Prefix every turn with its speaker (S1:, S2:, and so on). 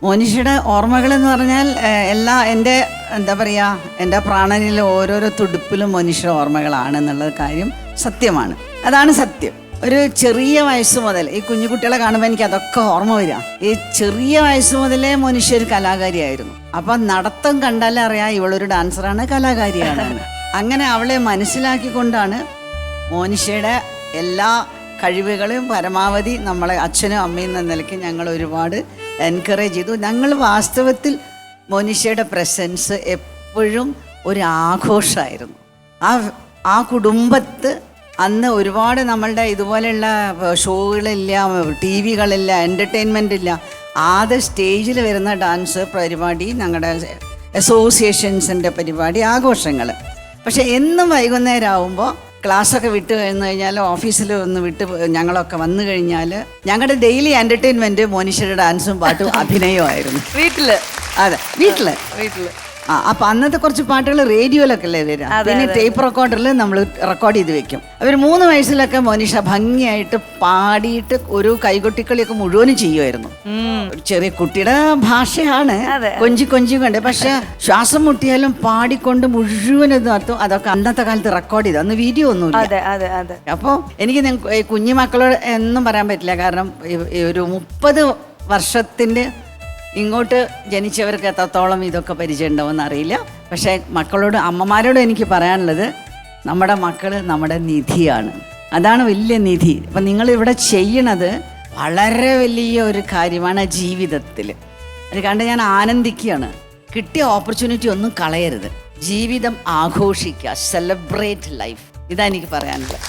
S1: മോനിഷയുടെ ഓർമ്മകൾ എന്ന് പറഞ്ഞാൽ എല്ലാ എൻ്റെ എന്താ പറയുക, എൻ്റെ പ്രാണനിലെ ഓരോരോ തുടുപ്പിലും മോനിഷയുടെ ഓർമ്മകളാണെന്നുള്ളത് കാര്യം സത്യമാണ്. അതാണ് സത്യം. ഒരു ചെറിയ വയസ്സ് മുതൽ ഈ കുഞ്ഞു കുട്ടികളെ കാണുമ്പോൾ എനിക്ക് അതൊക്കെ ഓർമ്മ വരിക. ഈ ചെറിയ വയസ്സ് മുതലേ മോനിഷ ഒരു കലാകാരിയായിരുന്നു. അപ്പം നടത്തം കണ്ടാലേ അറിയാം ഇവളൊരു ഡാൻസറാണ്, കലാകാരിയാണ്. അങ്ങനെ അവളെ മനസ്സിലാക്കിക്കൊണ്ടാണ് മോനിഷയുടെ എല്ലാ കഴിവുകളും പരമാവധി നമ്മളെ അച്ഛനും അമ്മയും എന്ന നിലയ്ക്ക് ഞങ്ങൾ ഒരുപാട് എൻകറേജ് ചെയ്തു. ഞങ്ങൾ വാസ്തവത്തിൽ മോനിഷയുടെ പ്രസൻസ് എപ്പോഴും ഒരു ആഘോഷമായിരുന്നു. ആ കുടുംബത്ത് അന്ന് ഒരുപാട് നമ്മളുടെ ഇതുപോലെയുള്ള ഷോകളില്ല, ടി വികളില്ല, എൻ്റർടൈൻമെൻ്റ് ഇല്ല. ആദ്യ സ്റ്റേജിൽ വരുന്ന ഡാൻസ് പരിപാടി, ഞങ്ങളുടെ അസോസിയേഷൻസിൻ്റെ പരിപാടി, ആഘോഷങ്ങൾ. പക്ഷെ എന്നും വൈകുന്നേരം ആകുമ്പോൾ ക്ലാസ്സൊക്കെ വിട്ട് കഴിഞ്ഞാൽ ഓഫീസിൽ ഒന്ന് വിട്ട് ഞങ്ങളൊക്കെ വന്നു കഴിഞ്ഞാൽ ഞങ്ങളുടെ ഡെയിലി എൻ്റർടൈൻമെൻറ്റ് മോനിഷയുടെ ഡാൻസും പാട്ടും അഭിനയമായിരുന്നു. അതെ, വീട്ടില്. അപ്പം അന്നത്തെ കുറച്ച് പാട്ടുകൾ റേഡിയോയിലൊക്കെ അല്ലേ വരിക. പിന്നെ ടേപ്പ് റെക്കോർഡറിൽ നമ്മൾ റെക്കോർഡ് ചെയ്ത് വെക്കും. അവർ 3 വയസ്സിലൊക്കെ മോനിഷ ഭംഗിയായിട്ട് പാടിയിട്ട് ഒരു കൈകൊട്ടിക്കളിയൊക്കെ മുഴുവനും ചെയ്യുമായിരുന്നു. ചെറിയ കുട്ടിയുടെ ഭാഷയാണ്, കൊഞ്ചി കൊണ്ട്. പക്ഷെ ശ്വാസം മുട്ടിയാലും പാടിക്കൊണ്ട് മുഴുവൻ ഇത് നടത്തും. അതൊക്കെ അന്നത്തെ കാലത്ത് റെക്കോർഡ് ചെയ്തു. അന്ന് വീഡിയോ ഒന്നുമില്ല. അപ്പോൾ എനിക്ക് കുഞ്ഞു മക്കളോട് എന്നും പറയാൻ പറ്റില്ല. കാരണം ഒരു 30 വർഷത്തിൻ്റെ ഇങ്ങോട്ട് ജനിച്ചവർക്ക് എത്രത്തോളം ഇതൊക്കെ പരിചയം ഉണ്ടാവുമെന്ന് അറിയില്ല. പക്ഷേ മക്കളോട്, അമ്മമാരോട് എനിക്ക് പറയാനുള്ളത്, നമ്മുടെ മക്കൾ നമ്മുടെ നിധിയാണ്. അതാണ് വലിയ നിധി. അപ്പം നിങ്ങളിവിടെ ചെയ്യണത് വളരെ വലിയ ഒരു കാര്യമാണ് ജീവിതത്തിൽ. അത് കണ്ട് ഞാൻ ആനന്ദിക്കുകയാണ്. കിട്ടിയ ഓപ്പർച്യൂണിറ്റി ഒന്നും കളയരുത്. ജീവിതം ആഘോഷിക്കുക, സെലിബ്രേറ്റ് ലൈഫ്. ഇതാ എനിക്ക് പറയാനുള്ളത്.